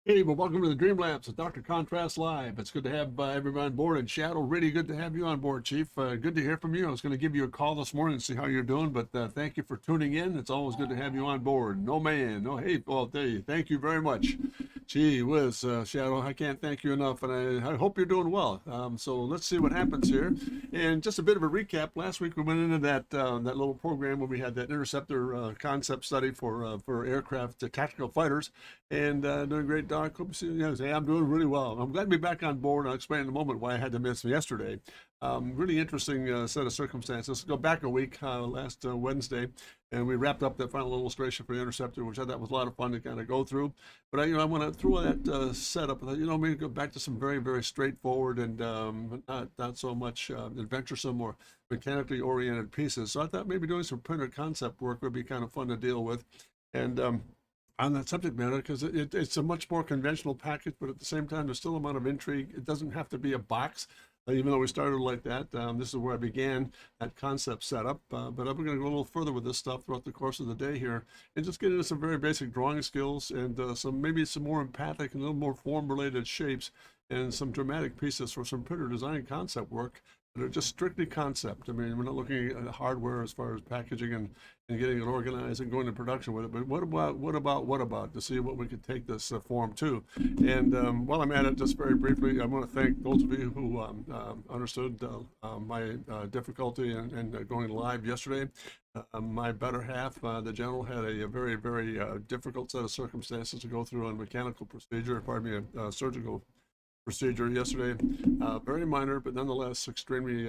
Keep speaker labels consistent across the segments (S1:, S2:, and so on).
S1: Hey, well, welcome to the Dream Labs with Dr. Contrast Live. It's good to have everybody on board. And Shadow, really good to have you on board, Chief. Good to hear from you. I was going to give you a call this morning and see how you're doing, but thank you for tuning in. It's always good to have you on board. No man, no hate. Well, there you. Thank you very much. Gee whiz, Shadow, I can't thank you enough, and I hope you're doing well. So let's see what happens here. And just a bit of a recap. Last week we went into that little program where we had that interceptor concept study for aircraft tactical fighters, and doing great, Doc. Hope you see you. Hey, I'm doing really well. I'm glad to be back on board. I'll explain in a moment why I had to miss yesterday. Really interesting set of circumstances. Let's go back a week, last Wednesday, and we wrapped up that final illustration for the interceptor, which I thought was a lot of fun to kind of go through. But I want to through that setup, I thought, maybe go back to some very, very straightforward and not so much adventuresome or mechanically oriented pieces. So I thought maybe doing some printer concept work would be kind of fun to deal with. And on that subject matter, because it's a much more conventional package, but at the same time, there's still a amount of intrigue. It doesn't have to be a box, even though we started like that. This is where I began that concept setup. But I'm going to go a little further with this stuff throughout the course of the day here, and just get into some very basic drawing skills and maybe some more empathic and a little more form-related shapes and some dramatic pieces for some printer design concept work that are just strictly concept. I mean, we're not looking at hardware as far as packaging and getting it organized and going to production with it. But what about to see what we could take this form to? And while I'm at it, just very briefly, I want to thank those of you who understood my difficulty in going live yesterday. My better half, the general, had a very, very difficult set of circumstances to go through on mechanical procedure, pardon me, a surgical procedure yesterday. Very minor, but nonetheless extremely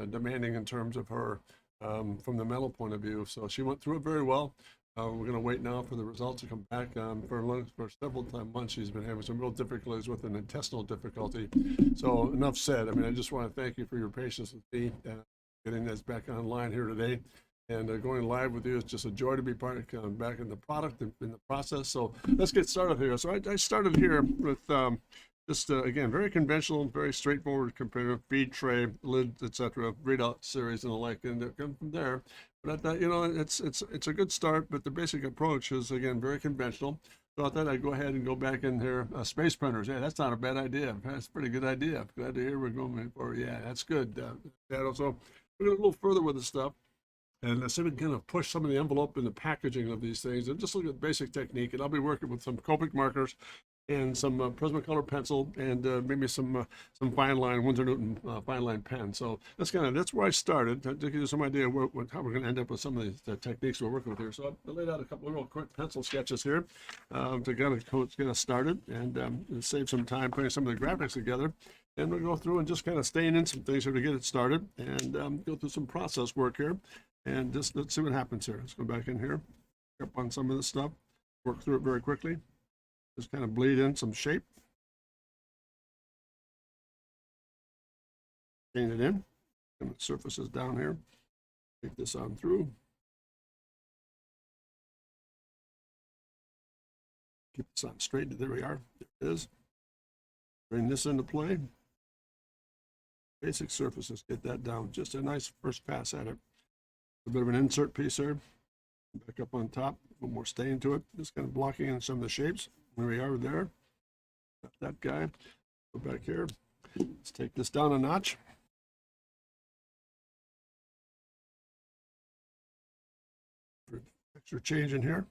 S1: demanding in terms of her from the mental point of view. So she went through it very well. We're going to wait now for the results to come back. For several months, she's been having some real difficulties with an intestinal difficulty. So enough said. I mean, I just want to thank you for your patience with me getting this back online here today. And going live with you is just a joy to be part of back in the product, in the process. So let's get started here. So I started here with just again, very conventional, very straightforward comparative feed tray, lid, etc., readout series and the like, and come from there. But I thought, it's a good start, but the basic approach is again very conventional. So I thought I'd go ahead and go back in here. Space printers, yeah, that's not a bad idea. That's a pretty good idea. Glad to hear we're going for. Yeah, that's good. So we're going a little further with the stuff. And I said, kind of push some of the envelope in the packaging of these things and just look at basic technique. And I'll be working with some Copic markers and some Prismacolor pencil and maybe some fine line Winsor Newton fine line pen. So that's where I started to give you some idea how we're going to end up with some of the techniques we're working with here. So I laid out a couple of real quick pencil sketches here to get us started and save some time putting some of the graphics together. And we'll go through and just kind of staying in some things here to get it started and go through some process work here. And just let's see what happens here. Let's go back in here, up on some of this stuff, work through it very quickly. Just kind of bleed in some shape. Paint it in. And the surfaces down here. Take this on through. Keep this on straight. There we are. There it is. Bring this into play. Basic surfaces, get that down. Just a nice first pass at it. A bit of an insert piece here. Back up on top, a little more stain to it. Just kind of blocking in some of the shapes. There we are there. Got that guy. Go back here. Let's take this down a notch. Extra change in here.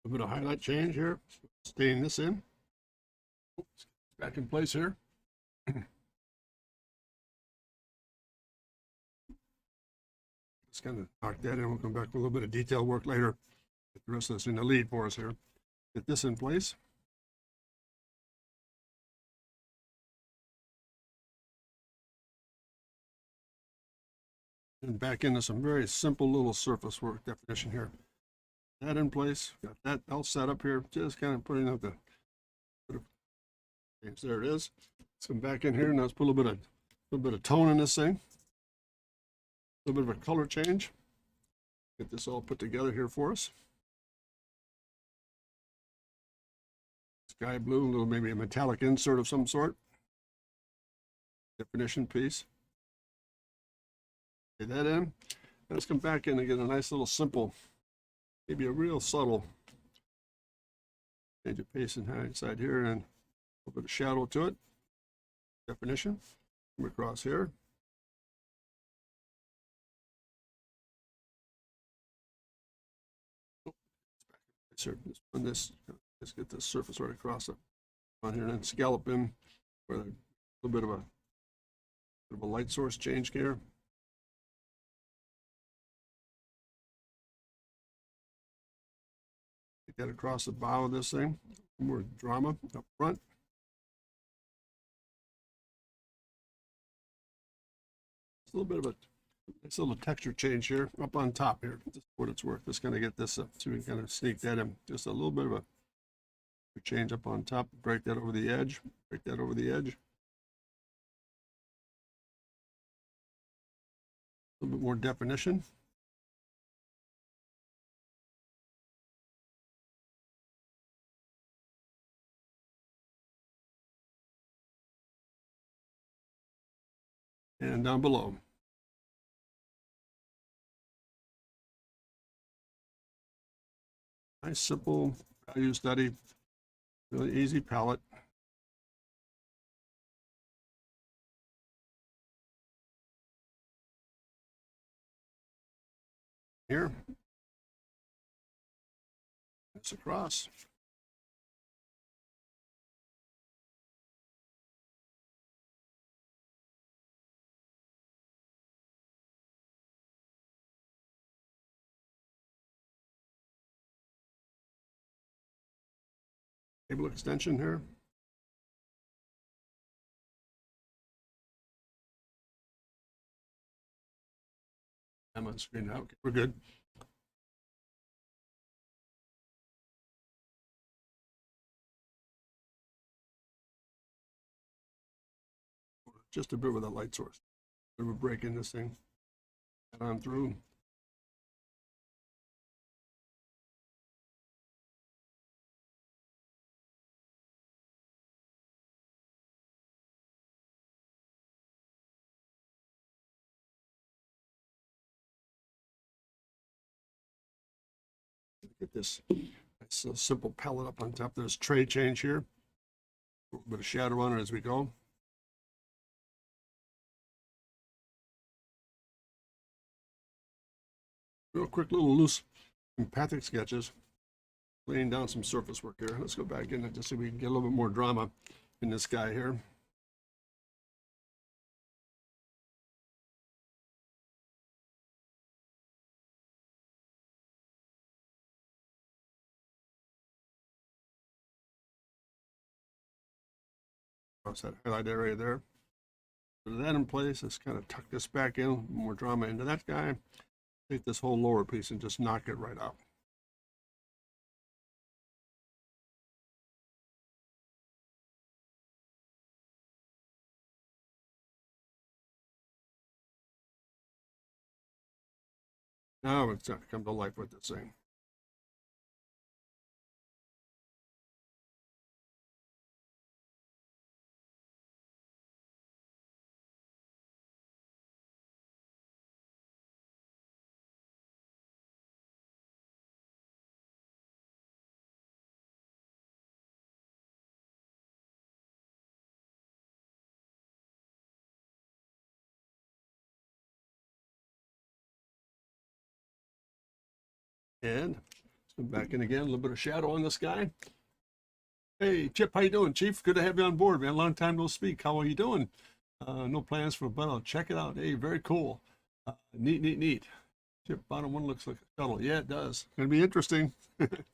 S1: A bit of highlight change here. Staying this in. Oops, back in place here. Just kind of knock that in. We'll come back with a little bit of detail work later. Get the rest of this in the lead for us here. Get this in place. And back into some very simple little surface work definition here. That in place. Got that all set up here. Just kind of putting up the there it is. Let's come back in here and let's put a little bit of tone in this thing. A little bit of a color change. Get this all put together here for us. Sky blue, a little maybe a metallic insert of some sort. Definition piece. Get that in. Let's come back in and get a nice little simple, maybe a real subtle change of pace inside here and a little bit of shadow to it. Definition. Come across here. Let's get this surface right across it on here and then scallop in with a little bit of a light source change here. Get that across the bow of this thing. More drama up front. It's a little bit of a nice little texture change here up on top here. Just what it's worth. Just gonna get this up so we can kind of sneak that in. Just a little bit of a change up on top. Break that over the edge. Break that over the edge. A little bit more definition. And down below. Nice, simple value study. Really easy palette. Here. It's across. Cable extension here. I'm on screen now. Okay, we're good. Just a bit with a light source. Bit of a break in this thing. Head on through. Get this nice simple palette up on top. There's tray change here. A little bit of shadow on it as we go. Real quick little loose empathic sketches. Laying down some surface work here. Let's go back in and just see if we can get a little bit more drama in this guy here. Across that highlight area there. Put that in place. Let's kind of tuck this back in, more drama into that guy. Take this whole lower piece and just knock it right out. Now it's going to come to life with this thing. And let's come back in again. A little bit of shadow on this guy. Hey, Chip, how you doing, Chief? Good to have you on board, man. Long time no speak. How are you doing? No plans for, but I'll check it out. Hey, very cool. Neat. Chip, bottom one looks like a shuttle. Yeah, it does. It's going to be interesting. It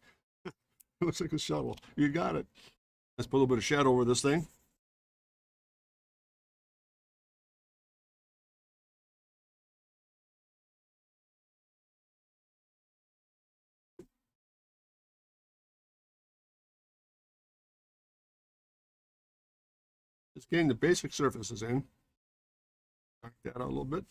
S1: looks like a shuttle. You got it. Let's put a little bit of shadow over this thing. Just getting the basic surfaces in. Knock that out a little bit.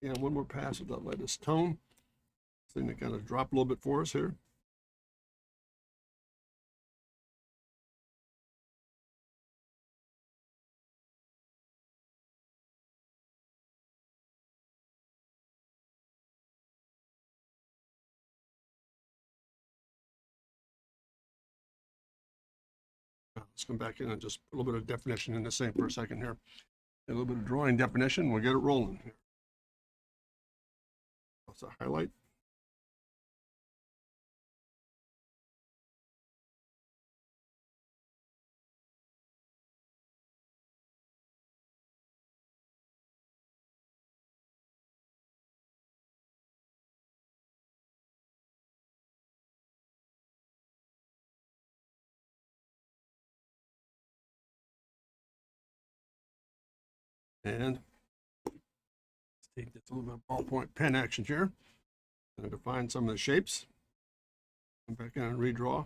S1: And one more pass of that lightest tone. This thing to kind of drop a little bit for us here. Let's come back in and just put a little bit of definition in this thing for a second here. A little bit of drawing definition. We'll get it rolling here. That's a highlight. And let's take this a little bit of ballpoint pen action here and define some of the shapes. Come back in and redraw.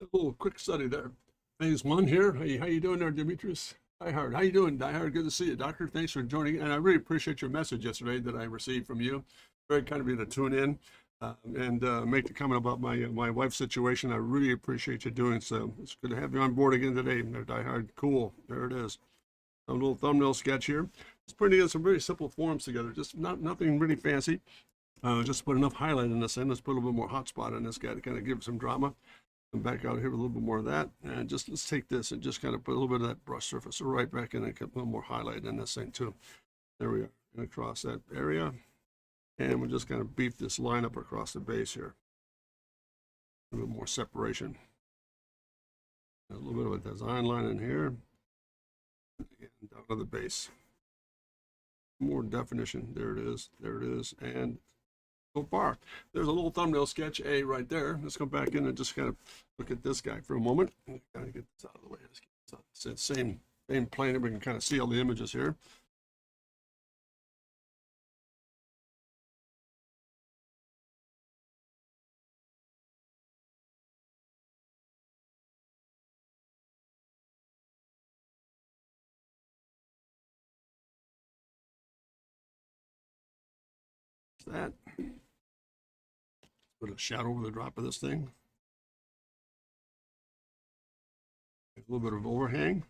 S1: A little quick study there. Phase one here. Hey, how you doing there, Demetrius? Diehard. How you doing, Diehard? Good to see you, Doctor. Thanks for joining. And I really appreciate your message yesterday that I received from you. Very kind of you to tune in and make the comment about my wife's situation. I really appreciate you doing so. It's good to have you on board again today, Diehard. Cool. There it is. A little thumbnail sketch here. Just putting together some very simple forms together. Just nothing really fancy. Just put enough highlight in this end. Let's put a little bit more hotspot in this guy to kind of give some drama. Come back out here with a little bit more of that, and just let's take this and just kind of put a little bit of that brush surface right back in and put a little more highlight in this thing too. There we are, and across that area, and we'll just kind of beef this line up across the base here. A little more separation. A little bit of a design line in here, and down to the base. More definition. There it is. There it is, and so far, there's a little thumbnail sketch A right there. Let's go back in and just kind of look at this guy for a moment. Kind of get this out of the way. It's the same plane. We can kind of see all the images here. That. Put a shadow over the drop of this thing. A little bit of overhang.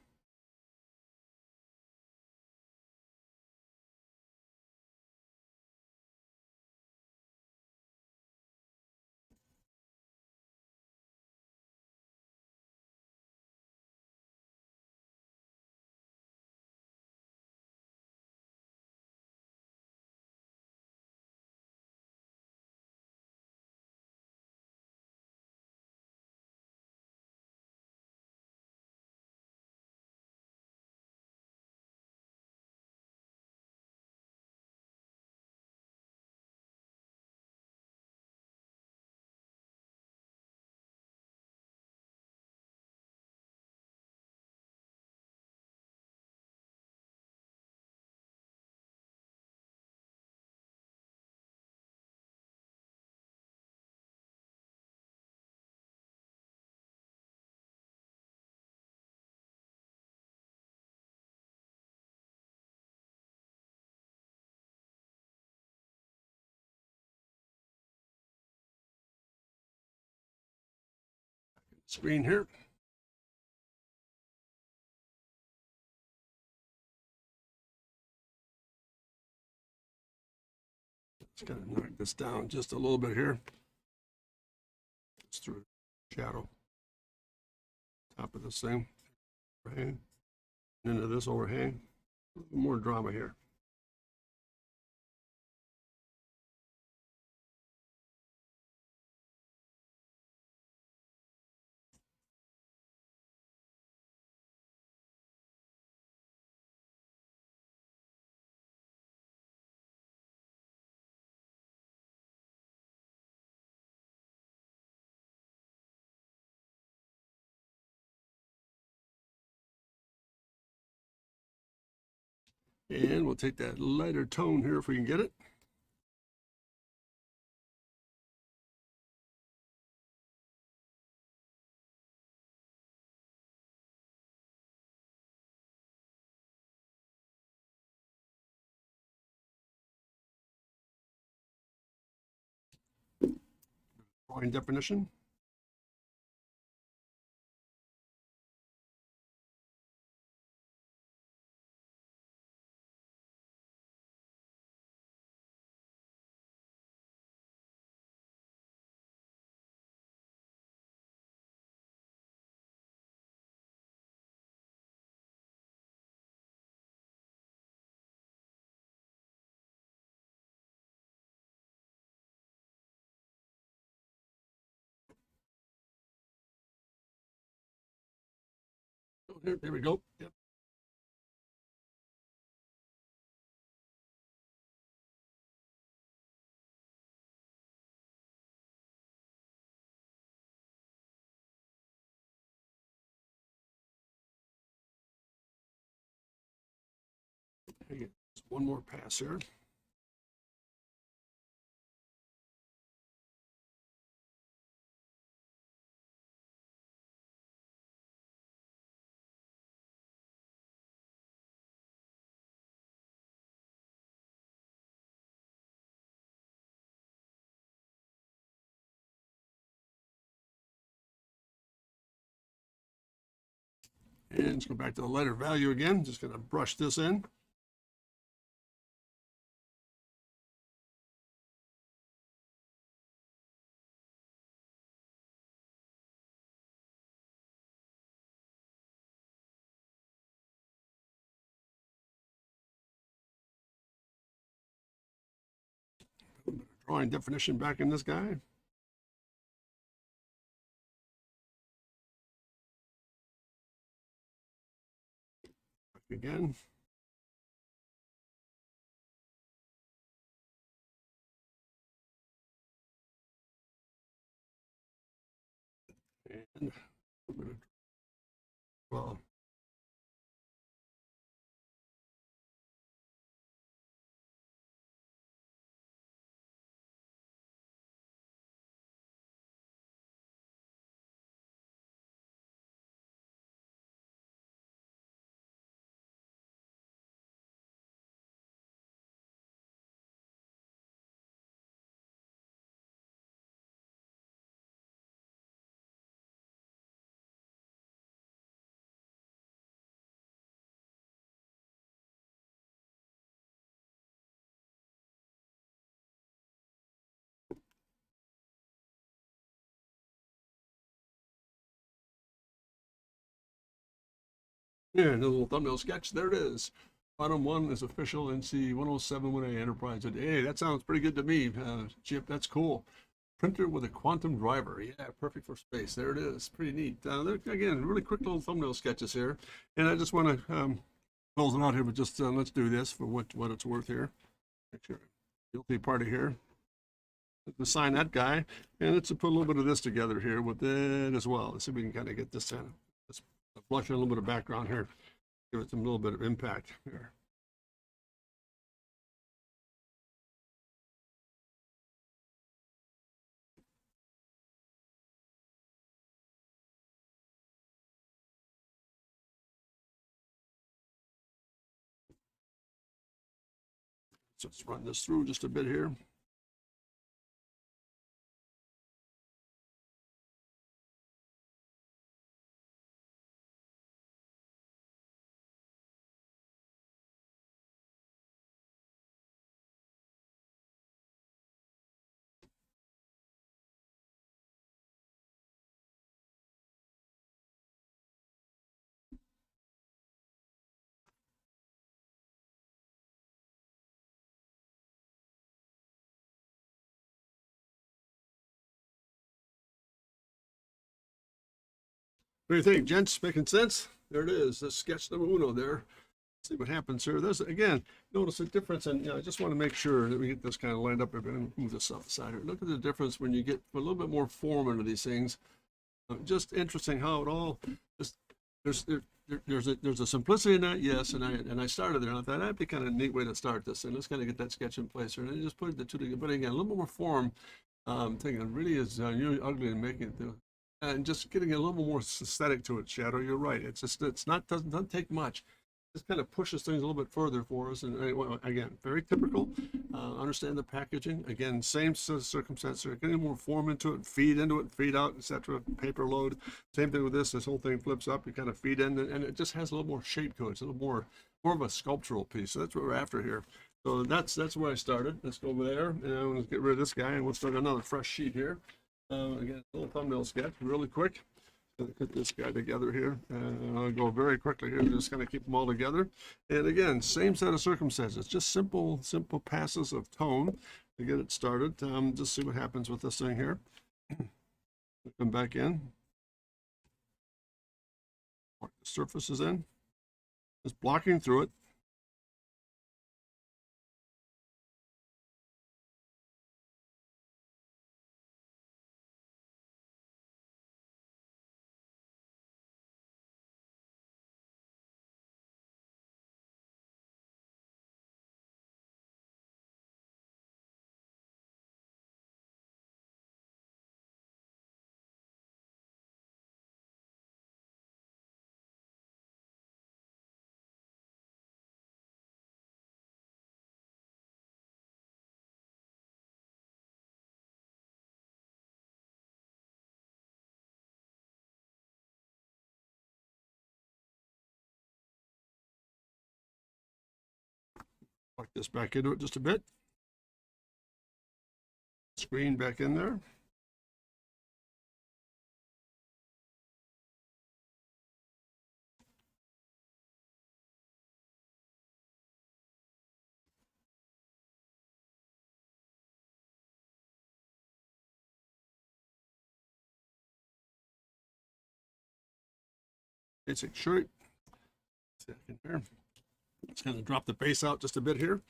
S1: screen here. Just gonna knock this down just a little bit here. Just through shadow. Top of this thing. Overhang. Into this overhang. A little more drama here. And we'll take that lighter tone here if we can get it. Drawing definition. Oh, there we go. Yep. Just one more pass here. And let's go back to the lighter value again. Just going to brush this in. Drawing definition back in this guy. Again. And well, yeah, a little thumbnail sketch. There it is. Bottom one is official NC 107-1A Enterprise. Hey, that sounds pretty good to me, Chip. That's cool. Printer with a quantum driver. Yeah, perfect for space. There it is. Pretty neat. Again, really quick little thumbnail sketches here. And I just want to close it out here, but just let's do this for what it's worth here. Make sure. Guilty party here. Let's assign that guy. And let's put a little bit of this together here with it as well. Let's see if we can kind of get this in. Let's blush in a little bit of background here. Give it some little bit of impact here. So let's run this through just a bit here. What do you think, gents? Making sense? There it is. The sketch number uno there. See what happens here. There's again, notice the difference, and I just want to make sure that we get this kind of lined up. I'm going to move this off the side here. Look at the difference when you get a little bit more form into these things. Just interesting how it all just there's a simplicity in that, yes, and I started there and I thought that'd be kind of a neat way to start this, and let's kind of get that sketch in place here, and then just put the two together. But again, a little more form. Thinking really is really ugly and making it and just getting a little more aesthetic to it. Shadow, you're right. It's just it's not doesn't take much. Just kind of pushes things a little bit further for us. And again, very typical. Understand the packaging. Again, same circumstance. Getting more form into it, feed into it, feed out, etc. Paper load. Same thing with this. This whole thing flips up. You kind of feed in, and it just has a little more shape to it. It's a little more of a sculptural piece. So that's what we're after here. So that's where I started. Let's go over there, and let's get rid of this guy, and we'll start another fresh sheet here. Again, a little thumbnail sketch, really quick. Gonna put this guy together here. I'll go very quickly here. Just kind of keep them all together. And again, same set of circumstances. Just simple passes of tone to get it started. Just see what happens with this thing here. Come back in. Mark the surfaces in. Just blocking through it. Plug this back into it just a bit. Screen back in there. Basic shape. Second here. Let's kind of drop the base out just a bit here.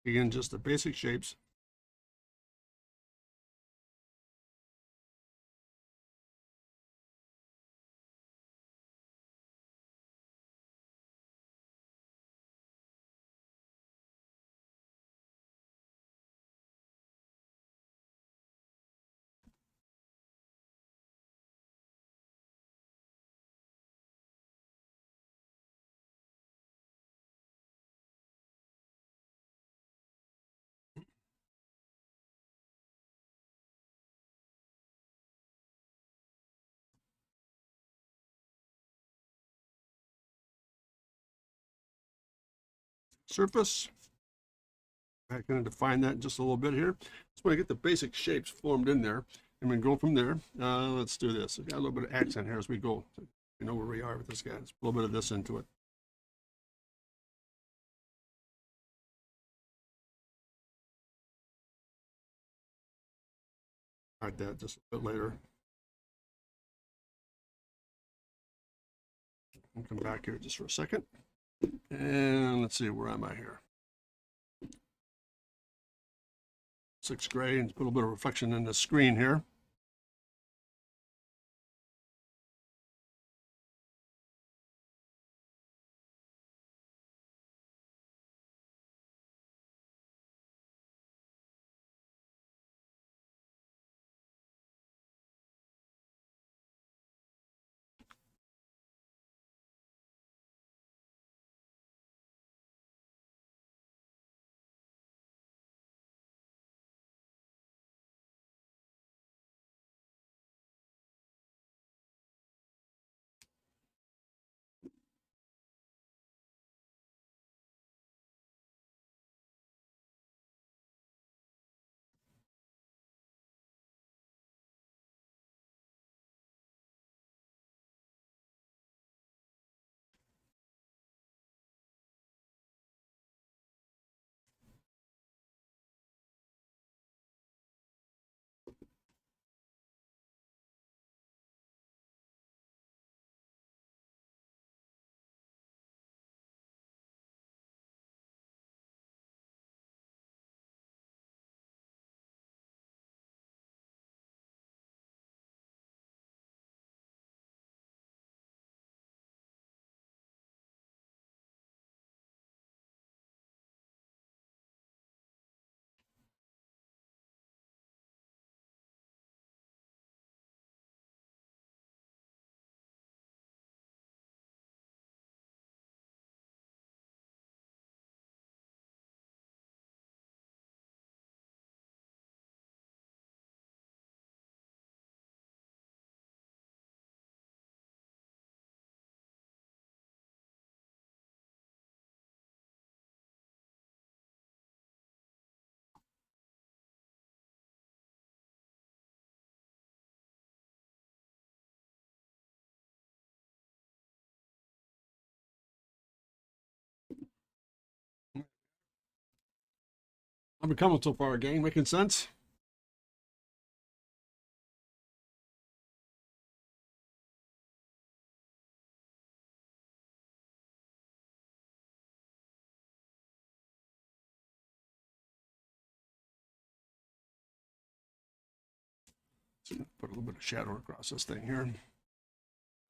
S1: Again, just the basic shapes. Surface. Back going to define that just a little bit here. Just want to get the basic shapes formed in there, and we go from there. Let's do this. We've got a little bit of accent here as we go. So you know where we are with this guy. Let's put a little bit of this into it. Add that just a bit later. I'll come back here just for a second. And let's see, where am I here? 6th grade, and put a little bit of reflection in the screen here. How we coming so far, gang? Making sense? So put a little bit of shadow across this thing here.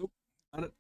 S1: Oop, got it.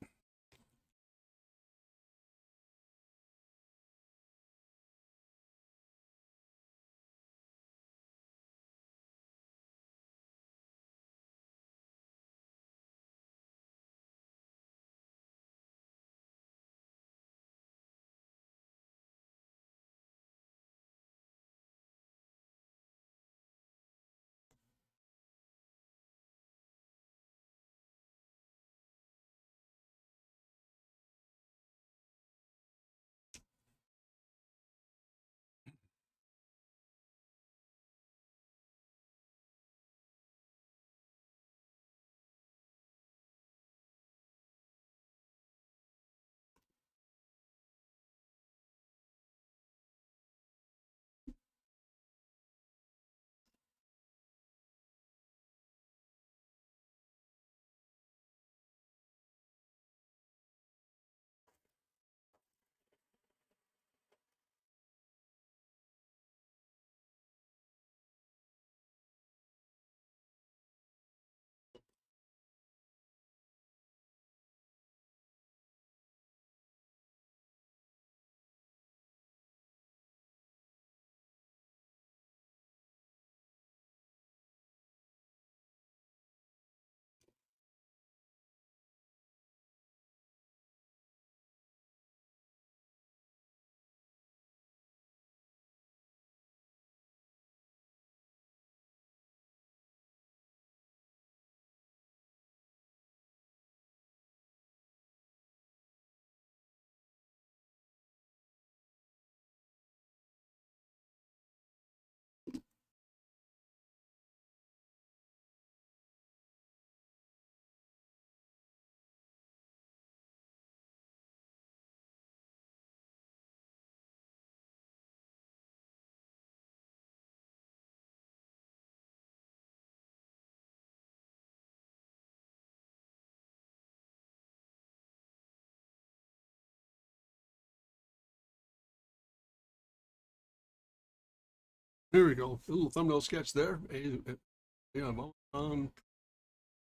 S1: Here we go. A little thumbnail sketch there. Yeah,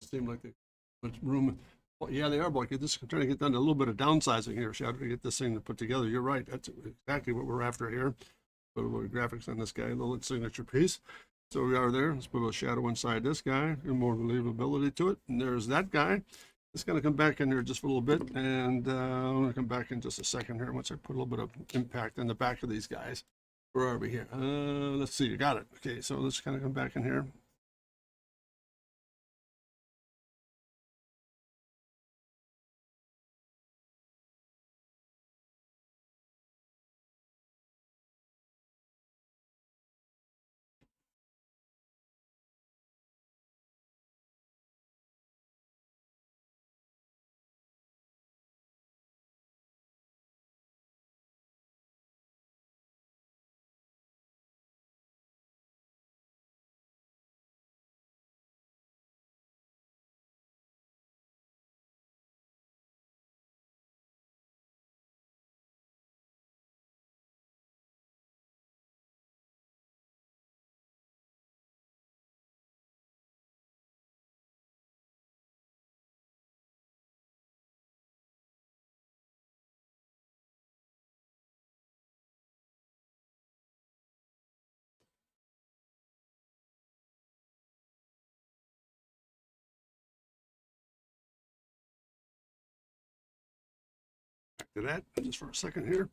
S1: seem like they much room. Well, yeah, they are, but this trying to get down to a little bit of downsizing here, Shadow, to get this thing to put together. You're right. That's exactly what we're after here. Put a little graphics on this guy, a little signature piece. So we are there. Let's put a little shadow inside this guy, and more believability to it. And there's that guy. It's going to come back in here just for a little bit, and I'm going to come back in just a second here once I put a little bit of impact in the back of these guys. Where are we here? Let's see. You got it. Okay, so let's kind of come back in here. Back to that just for a second here.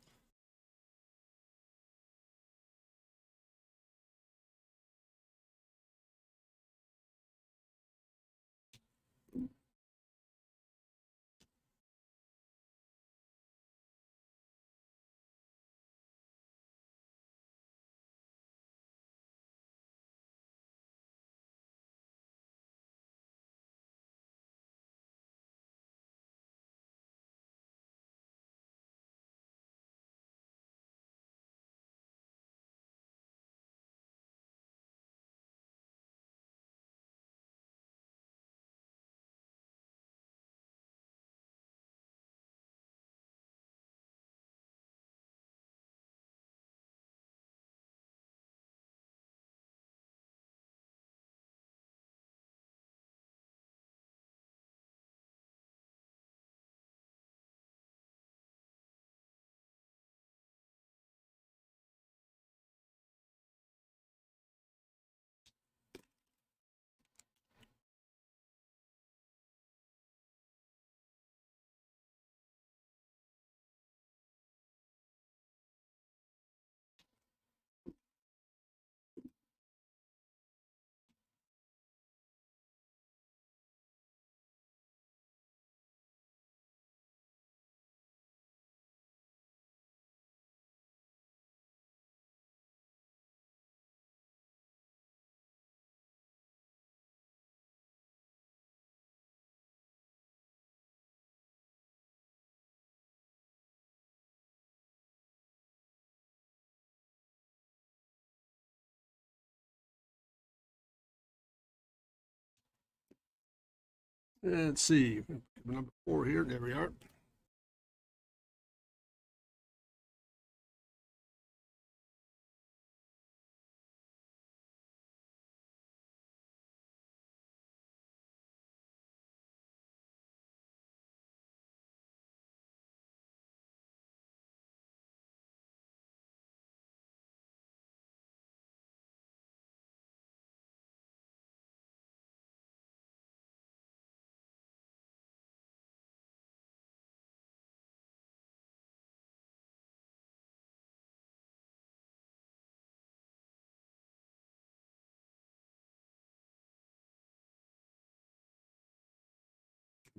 S1: Let's see, number 4 here. There we are.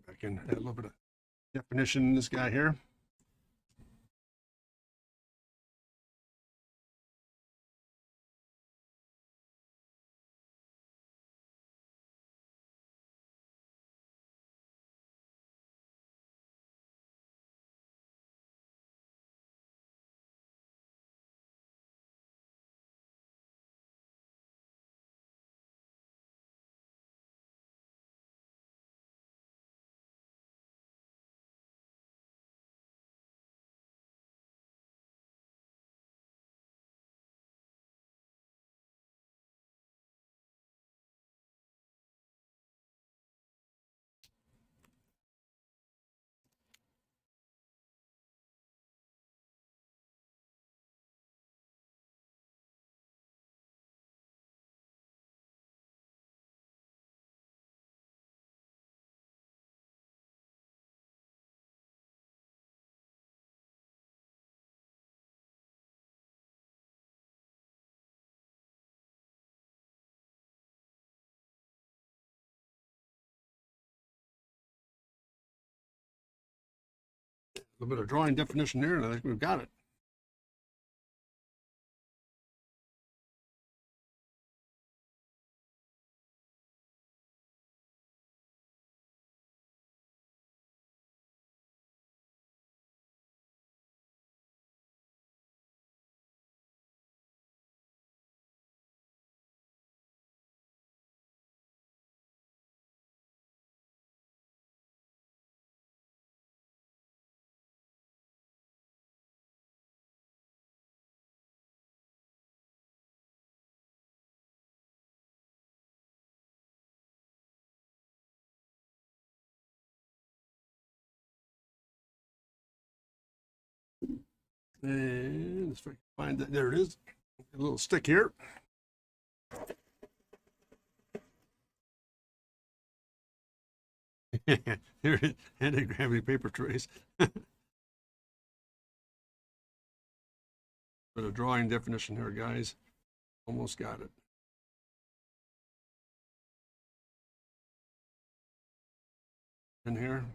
S1: I can add a little bit of definition in this guy here. A little bit of drawing definition here, and I think we've got it. And let's find that. There it is. A little stick here. Here it is. Anti-gravity paper trace. Bit of drawing definition here, guys. Almost got it. In here.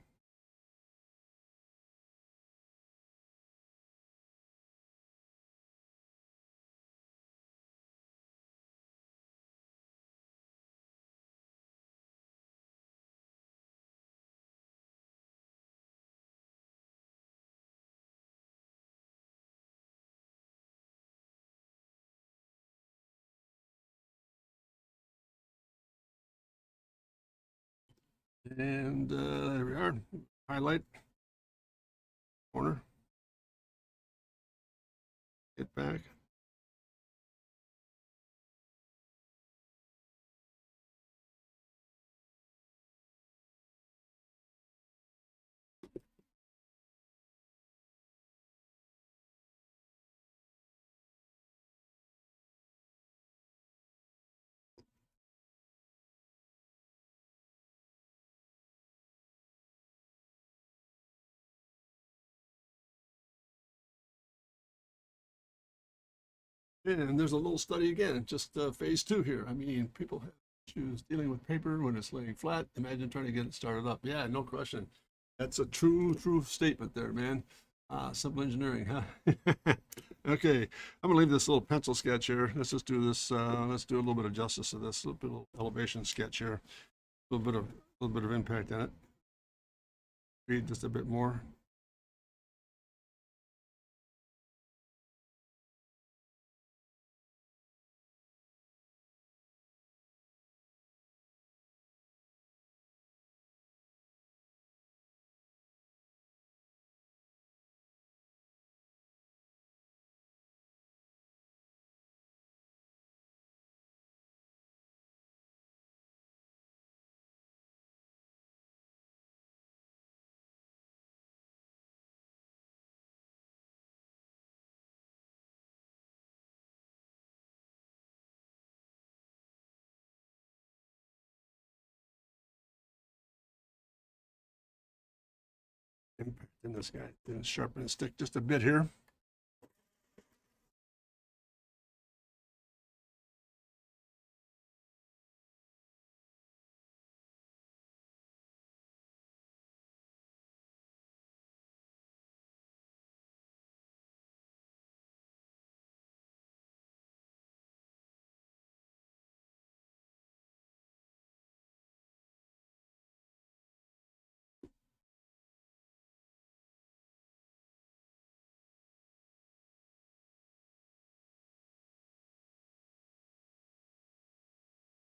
S1: And there we are. Highlight. Corner. Get back. And there's a little study again, just phase 2 here. I mean, people have issues dealing with paper when it's laying flat. Imagine trying to get it started up. Yeah, no question. That's a true statement there, man. Simple engineering, huh? Okay, I'm gonna leave this little pencil sketch here. Let's just do this. Let's do a little bit of justice to this little elevation sketch here. A little bit of impact on it. Read just a bit more. impact in this guy. Didn't sharpen the stick just a bit here.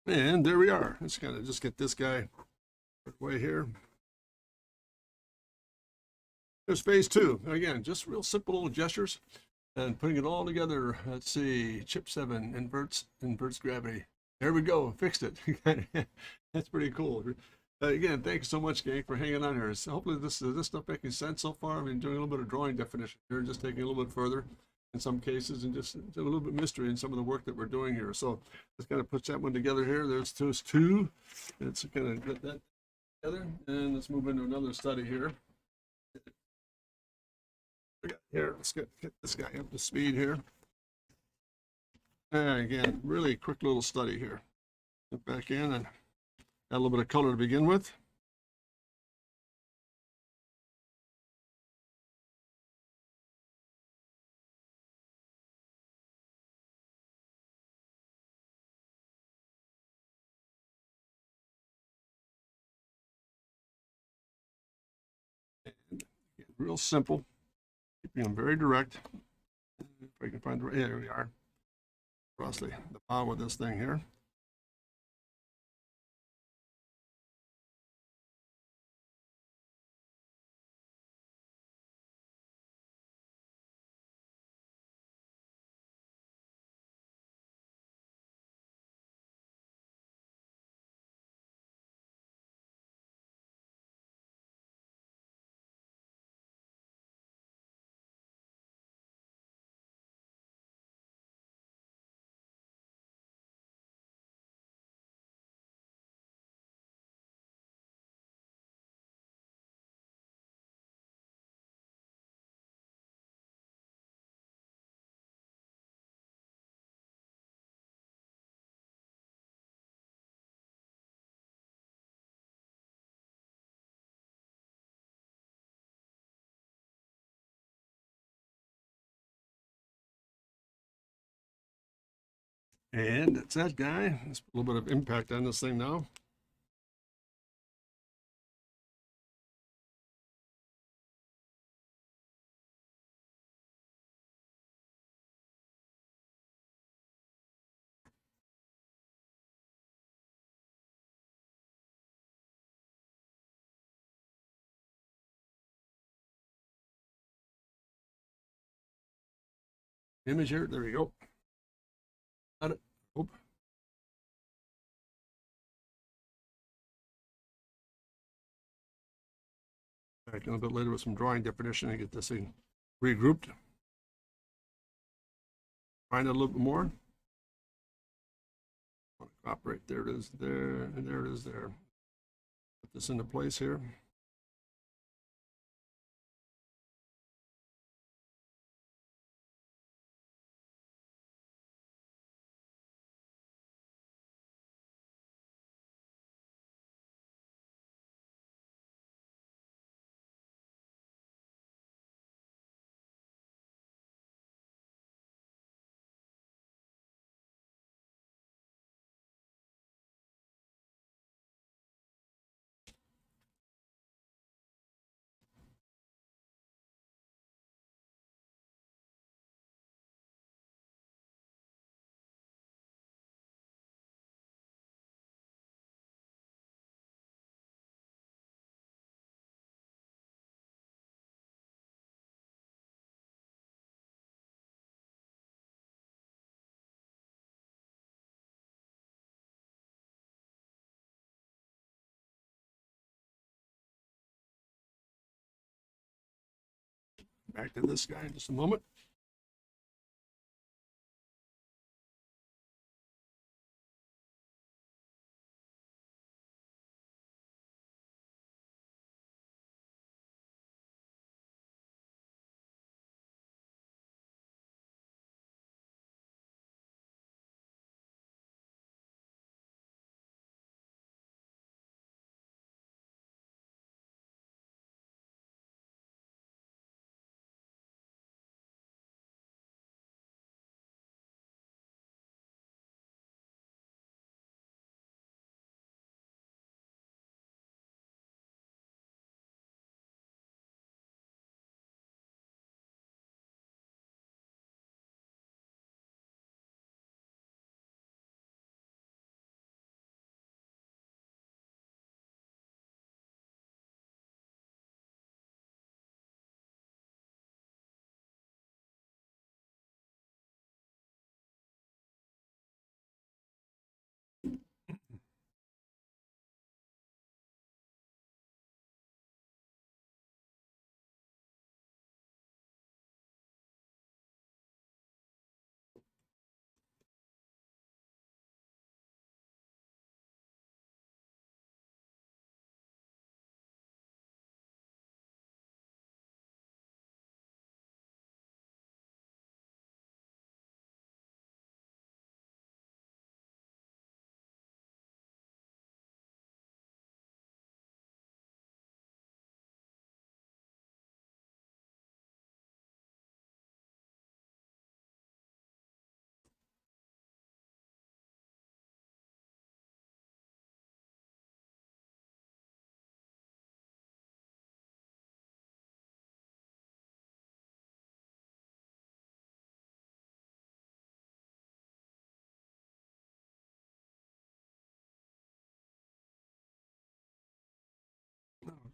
S1: And there we are. Let's kind of just get this guy way here. There's phase two. Again, just real simple little gestures and putting it all together. Let's see, chip 7 inverts gravity. There we go, fixed it. That's pretty cool. Again, thank you so much, gang, for hanging on here. So hopefully this stuff making sense so far. I've been doing a little bit of drawing definition here, just taking a little bit further in some cases, and just a little bit mystery in some of the work that we're doing here. So let's kind of put that one together here. There's two. Let's kind of get that together, and let's move into another study here. Here, let's get this guy up to speed here. And again, really quick little study here. Get back in and add a little bit of color to begin with. And real simple, keeping them very direct. If I can find the right, there we are. Across the bottom of this thing here. And that's that guy. Let's put a little bit of impact on this thing now. Image here, there we go. Got it. Oop. Back in a bit later with some drawing definition and get this thing regrouped. Find it a little bit more. Operate, there it is there, and there it is there. Put this into place here. Back to this guy in just a moment.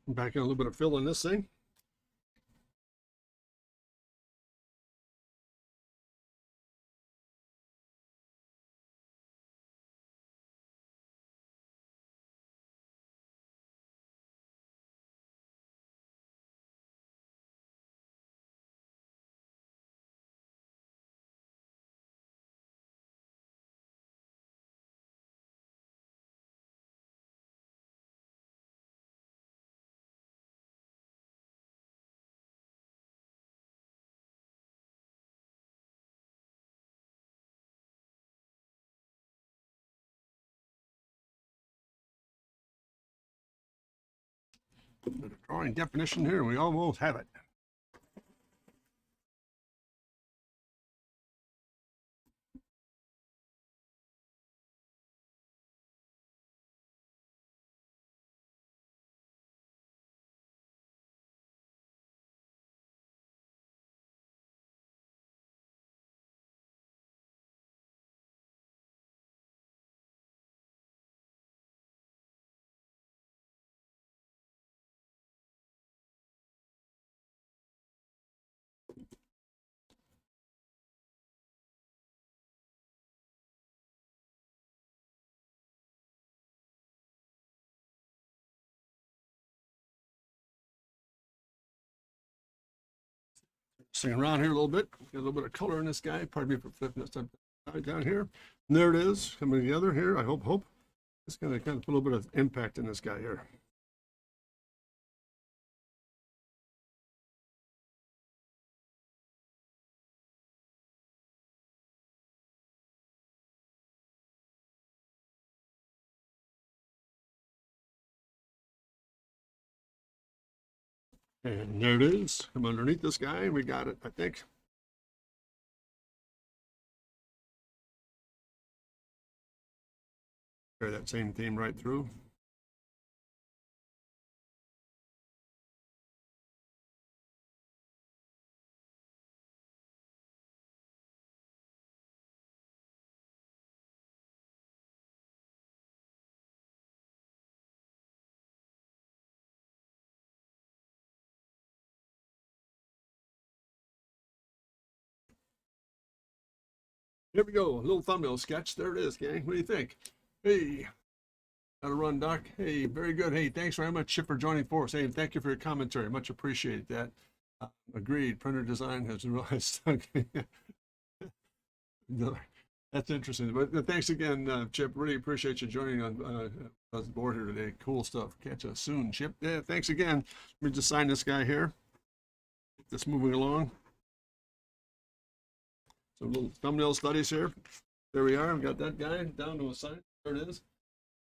S1: Back in a little bit of fill in this thing. The drawing definition here, we almost have it. Sing around here a little bit, get a little bit of color in this guy. Pardon me for flipping this upside down here. And there it is, coming together here. I hope. It's going to kind of put a little bit of impact in this guy here. And there it is. Come underneath this guy. We got it, I think. Carry that same theme right through. Here we go. A little thumbnail sketch. There it is, gang. What do you think? Hey, how to run, Doc? Hey, very good. Hey, thanks very much, Chip, for joining force. Hey, and thank you for your commentary. Much appreciate that. Agreed. Printer design has realized. That's interesting. But thanks again, Chip. Really appreciate you joining on us board here today. Cool stuff. Catch us soon, Chip. Yeah, thanks again. Let me just sign this guy here. Get this moving along. Some little thumbnail studies here. There we are. We've got that guy down to a sign. There it is.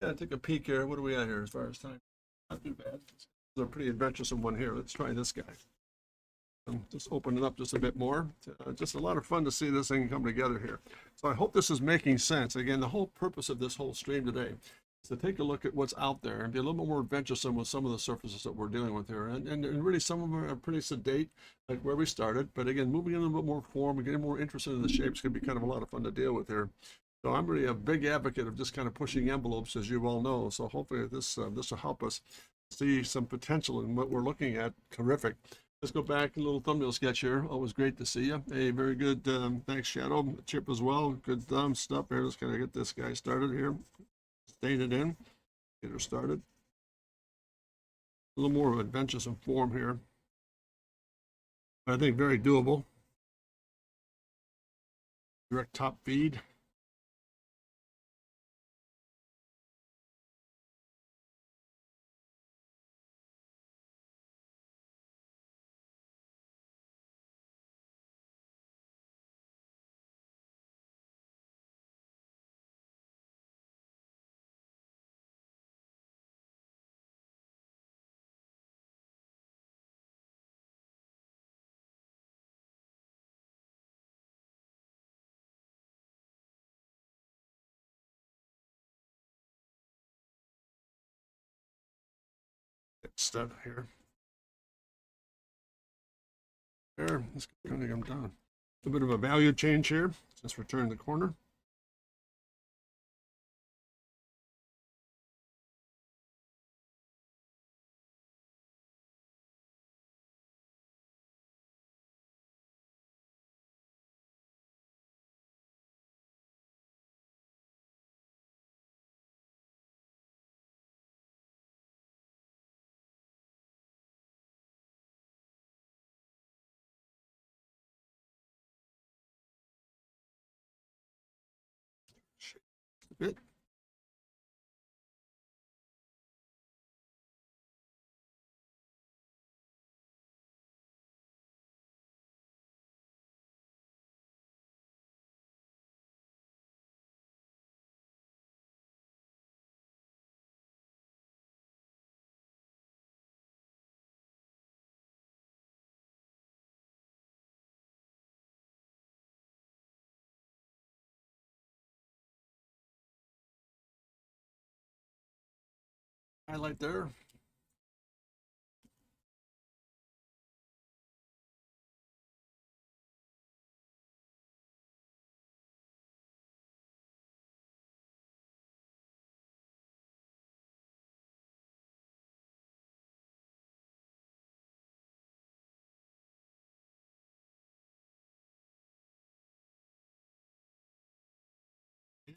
S1: Yeah, take a peek here. What do we at here as far as time? Not too bad. It's a pretty adventuresome one here. Let's try this guy. Just open it up just a bit more. Just a lot of fun to see this thing come together here. So I hope this is making sense. Again, the whole purpose of this whole stream today is to take a look at what's out there and be a little bit more adventuresome with some of the surfaces that we're dealing with here. And really some of them are pretty sedate, like where we started. But again, moving in a little bit more form and getting more interested in the shapes can be kind of a lot of fun to deal with here. So I'm really a big advocate of just kind of pushing envelopes, as you all know. So hopefully this will help us see some potential in what we're looking at. Terrific. Let's go back, a little thumbnail sketch here. Always great to see you. Hey, very good. Thanks, Shadow. Chip as well. Good stuff here. Let's kind of get this guy started here. Stain it in. Get her started. A little more of an adventuresome form here. I think very doable. Direct top feed. Stuff here. There, let's kind of come down. A bit of a value change here. Just return the corner. bit. Highlight there.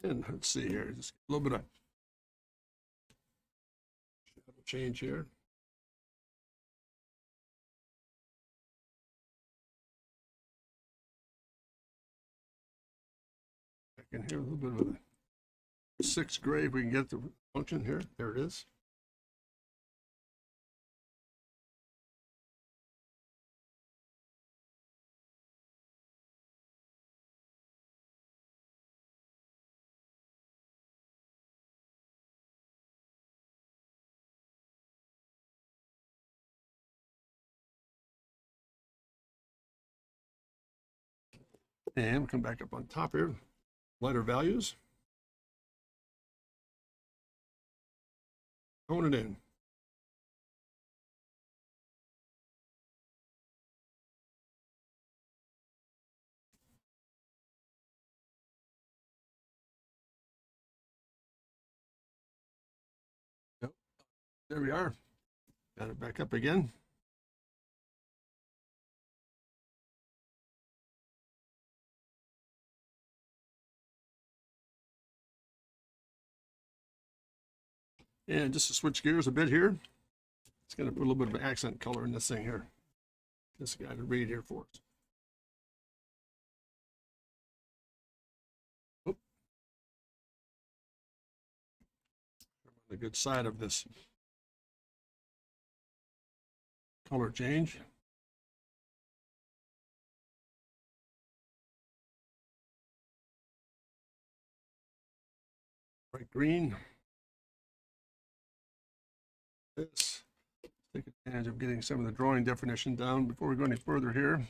S1: And let's see here, just a little bit of shadow change here. Back in here, a little bit of a 6 gray, if we can get the function here. There it is. And come back up on top here, lighter values. Tone it in. Yep. There we are. Got it back up again. And just to switch gears a bit here, it's going to put a little bit of accent color in this thing here. This guy to read here for us. Oop. On the good side of this color change. Bright green. This. Take advantage of getting some of the drawing definition down before we go any further here.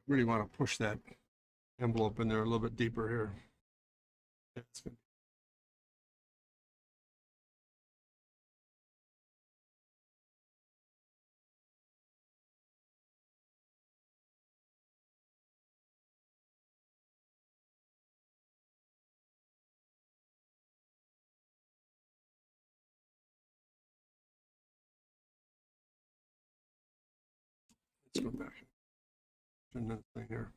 S1: Really want to push that envelope in there a little bit deeper here. It's good. Let's go back. Turn that thing here.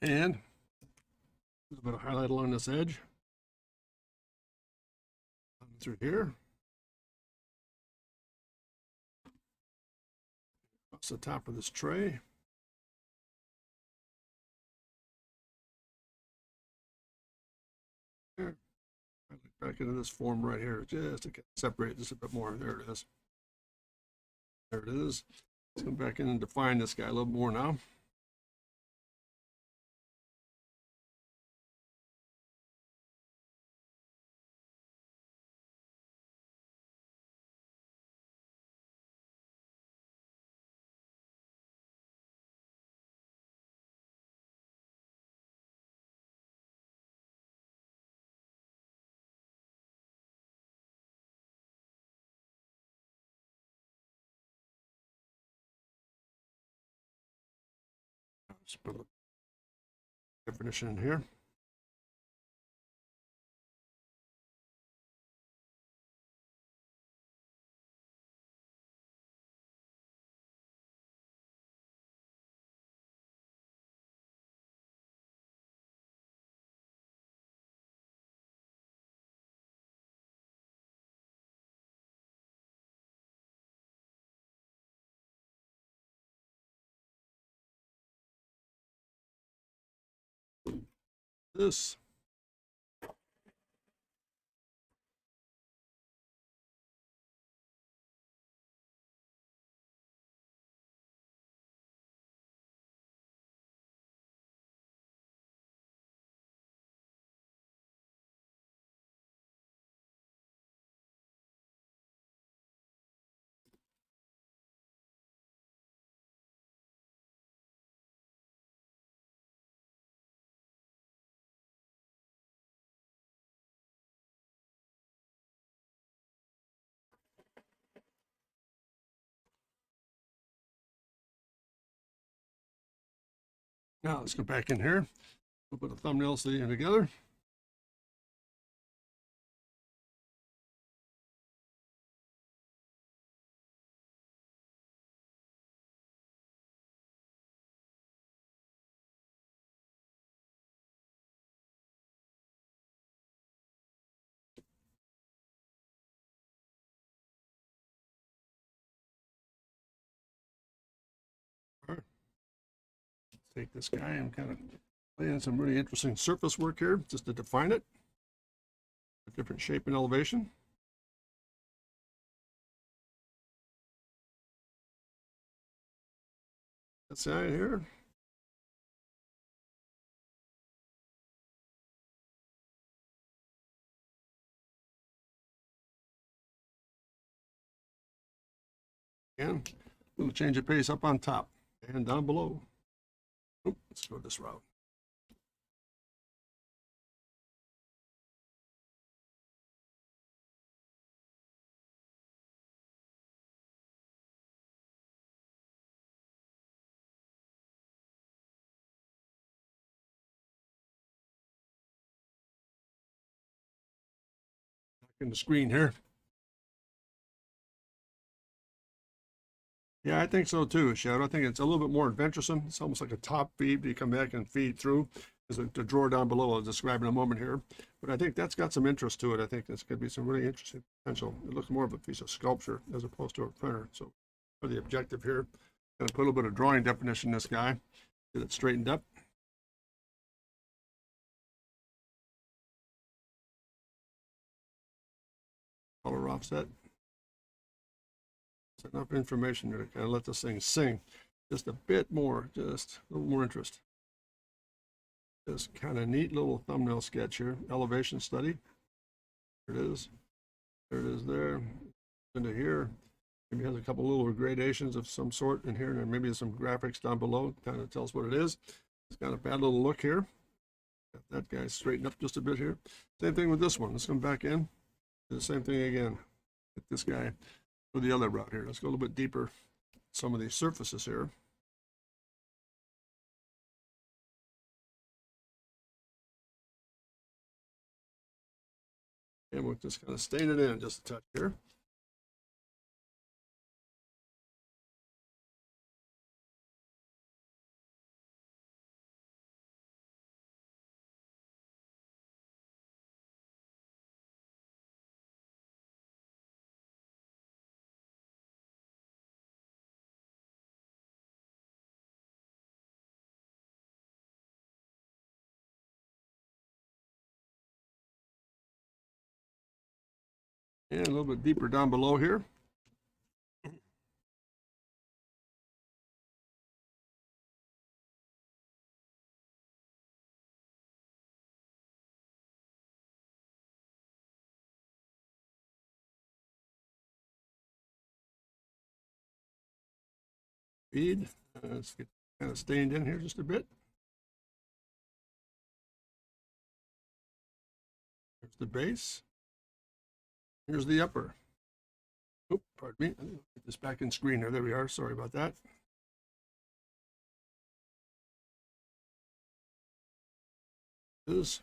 S1: And a little bit of highlight along this edge. Through here. Across the top of this tray. There. Back into this form right here, just to separate this a bit more. There it is. There it is. Let's come back in and define this guy a little more now. Just put a definition in here. This. Now let's go back in here. We'll put a thumbnail so you together. All right. Let's take this guy and kind of lay in some really interesting surface work here just to define it. A different shape and elevation. That's it here. Again, a little change of pace up on top and down below. Oop, let's go this route. Back in the screen here. Yeah, I think so too, Shadow. I think it's a little bit more adventuresome. It's almost like a top feed, but you come back and feed through. There's a drawer down below I'll describe in a moment here. But I think that's got some interest to it. I think this could be some really interesting potential. It looks more of a piece of sculpture as opposed to a printer. So for the objective here, going to put a little bit of drawing definition in this guy, get it straightened up. Color offset. That's enough information there to kind of let this thing sing just a bit more, just a little more interest. This kind of neat little thumbnail sketch here, elevation study. There it is. There it is there. Into here. Maybe has a couple little gradations of some sort in here, and maybe some graphics down below. Kind of tells what it is. It's got a bad little look here. Got that guy straightened up just a bit here. Same thing with this one. Let's come back in. Do the same thing again. Get this guy go the other route here. Let's go a little bit deeper. Some of these surfaces here. And we'll just kind of stain it in just a touch here. And a little bit deeper down below here. Feed. Let's get kind of stained in here just a bit. Here's the base. Here's the upper. Oop, pardon me. Get this back in screen here. There we are. Sorry about that. is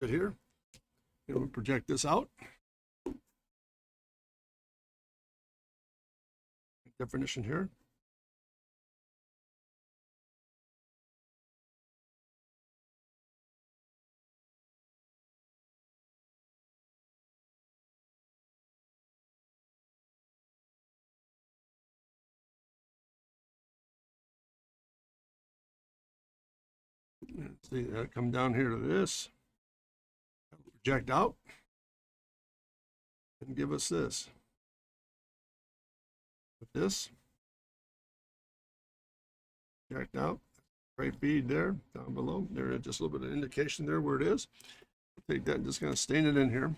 S1: it here. And we'll project this out. Definition here. See that come down here to this, project out, and give us this. With this, project out, right bead there, down below. There is just a little bit of indication there where it is. Take that and just kind of stain it in here.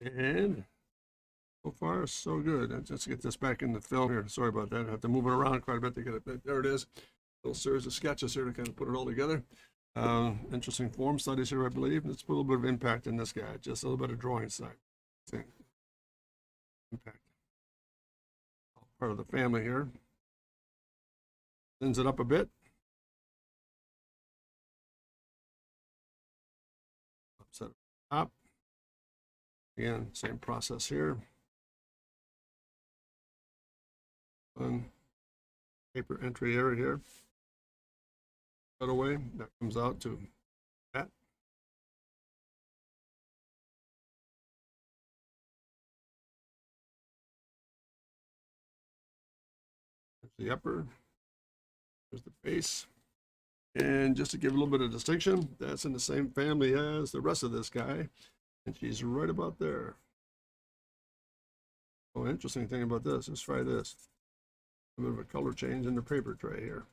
S1: And so far, so good. Let's just get this back in the film here. Sorry about that. I have to move it around quite a bit to get it. There it is. Little series of sketches here to kind of put it all together. Interesting form studies here, I believe. Let's put a little bit of impact in this guy. Just a little bit of drawing side. Impact. Part of the family here. Thins it up a bit. Upset up. Again, same process here. One paper entry area here. Cut away. That comes out to that. There's the upper. There's the face. And just to give a little bit of distinction, that's in the same family as the rest of this guy. And she's right about there. Oh, interesting thing about this, let's try this. A bit of a color change in the paper tray here.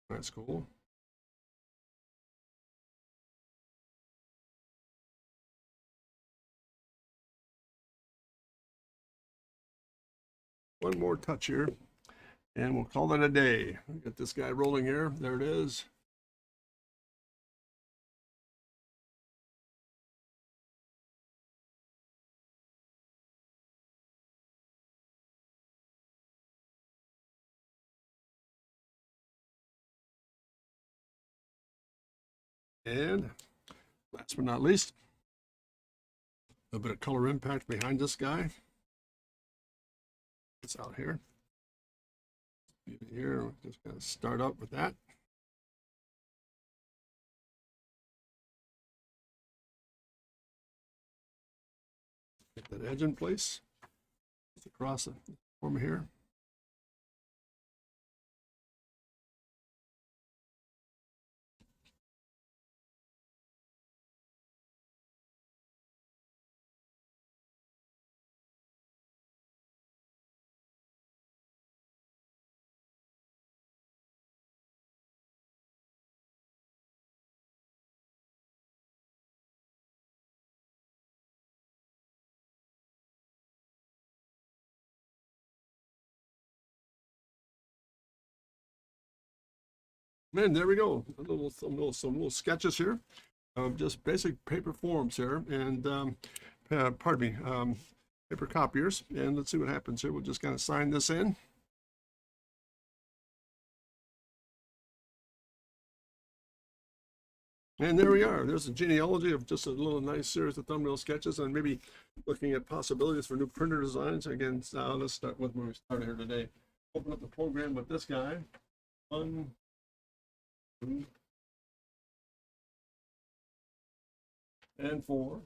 S1: That's cool. One more touch here, and we'll call it a day. Get this guy rolling here. There it is. And last but not least, a little bit of color impact behind this guy. It's out here. Here, we're just going to start up with that. Get that edge in place. It's across the form here. And there we go. Some little sketches here of just basic paper forms here, and pardon me, paper copiers. And let's see what happens here. We'll just kind of sign this in. And there we are. There's a genealogy of just a little nice series of thumbnail sketches, and maybe looking at possibilities for new printer designs. Again, let's start with where we started here today. Open up the program with this guy. 1, 2, and 4.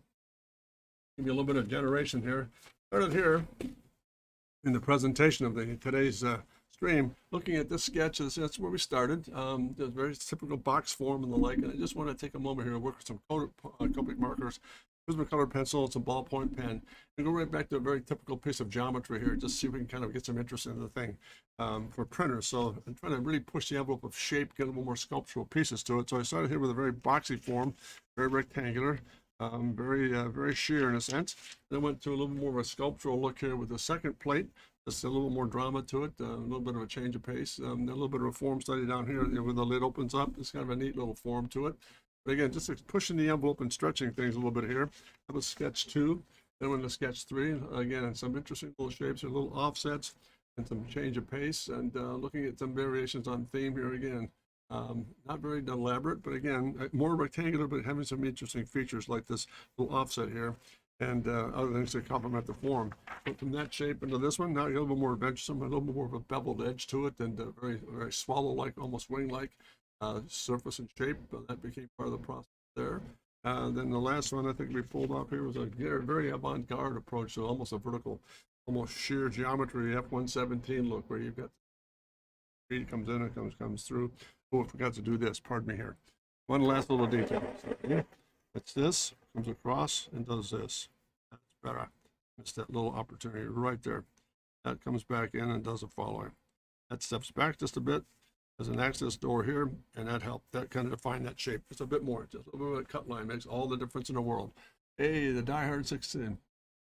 S1: Give you a little bit of generation here. Started here in the presentation of today's stream, looking at this sketch. That's where we started. There's very typical box form and the like, and I just want to take a moment here to work with some Copic markers, Prismacolor pencil, some ballpoint pen, and go right back to a very typical piece of geometry here, just see if we can kind of get some interest into the thing for printers. So I'm trying to really push the envelope of shape, get a little more sculptural pieces to it. So I started here with a very boxy form, very rectangular, very sheer in a sense. Then went to a little more of a sculptural look here with the second plate. Just a little more drama to it, a little bit of a change of pace, a little bit of a form study down here where the lid opens up. It's kind of a neat little form to it. But again, just pushing the envelope and stretching things a little bit here. That was sketch 2. Then we're in the sketch 3. Again, some interesting little shapes or little offsets and some change of pace, and looking at some variations on theme here again. Not very elaborate, but again, more rectangular, but having some interesting features like this little offset here and other things to complement the form. But from that shape into this one, now you have a little more adventuresome, a little more of a beveled edge to it, and very swallow-like, almost wing-like surface and shape. That became part of the process there. Then the last one I think we pulled off here was a very avant-garde approach, so almost a vertical, almost sheer geometry F-117 look, where you've got speed comes in and comes through. Oh, I forgot to do this. Pardon me here. One last little detail. It's this, comes across and does this. That's better. Missed that little opportunity right there. That comes back in and does the following. That steps back just a bit. There's an access door here, and that helped. That kind of define that shape. Just a bit more. Just a little bit of cut line makes all the difference in the world. Hey, the Die Hard 16.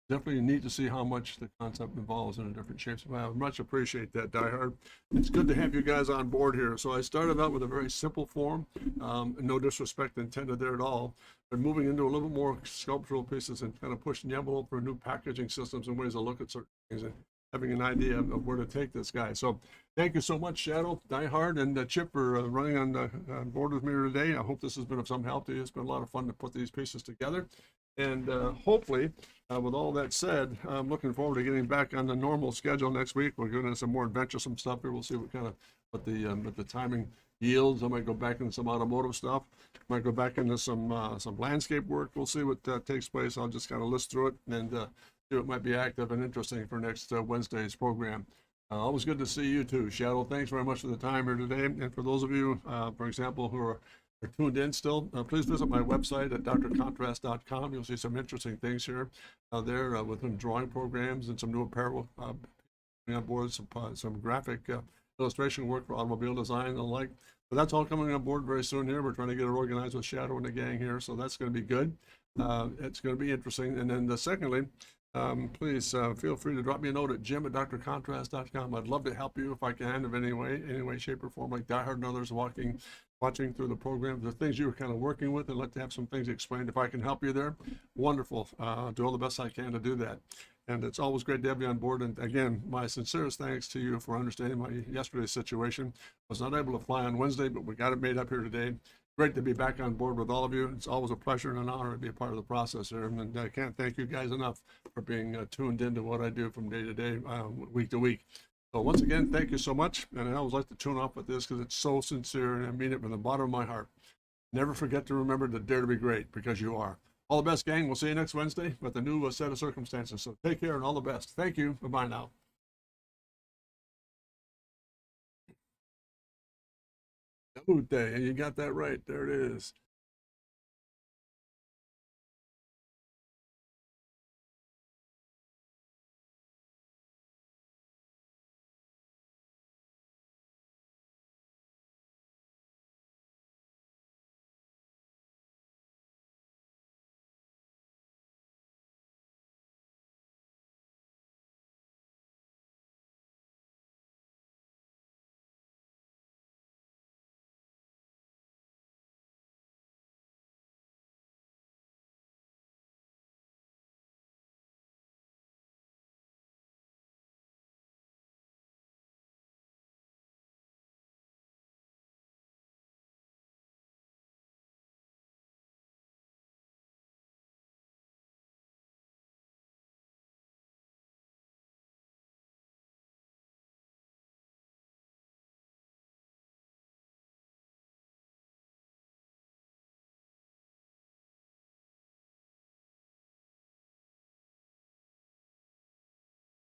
S1: Definitely neat to see how much the concept involves in the different shapes. I much appreciate that, Die Hard. It's good to have you guys on board here. So I started out with a very simple form, no disrespect intended there at all, but moving into a little bit more sculptural pieces and kind of pushing the envelope for new packaging systems and ways to look at certain things and having an idea of where to take this guy. So thank you so much, Shadow, Die Hard, and Chip for running on board with me today. I hope this has been of some help to you. It's been a lot of fun to put these pieces together. And hopefully, with all that said, I'm looking forward to getting back on the normal schedule next week. We're going to some more adventuresome stuff here. We'll see what the timing yields. I might go back into some automotive stuff. Might go back into some landscape work. We'll see what takes place. I'll just kind of list through it and see what might be active and interesting for next Wednesday's program. Always good to see you too, Shadow. Thanks very much for the time here today. And for those of you, for example, who are tuned in still, please visit my website at drcontrast.com. You'll see some interesting things here there within drawing programs and some new apparel on board, some graphic illustration work for automobile design and the like. But that's all coming on board very soon here. We're trying to get it organized with Shadow and the gang here, so that's going to be good. It's going to be interesting. And then secondly, please feel free to drop me a note at jim@drcontrast.com. I'd love to help you if I can, in any way, shape, or form, like Die Hard and others watching through the program. The things you were kind of working with, and like to have some things explained. If I can help you there, wonderful. Do all the best I can to do that. And it's always great to have you on board. And again, my sincerest thanks to you for understanding my yesterday's situation. I was not able to fly on Wednesday, but we got it made up here today. Great to be back on board with all of you. It's always a pleasure and an honor to be a part of the process here. And I can't thank you guys enough for being tuned into what I do from day to day, week to week. So once again, thank you so much. And I always like to tune off with this because it's so sincere and I mean it from the bottom of my heart. Never forget to remember to dare to be great, because you are. All the best, gang. We'll see you next Wednesday with a new set of circumstances. So take care and all the best. Thank you. Bye-bye now. Salute. You got that right. There it is.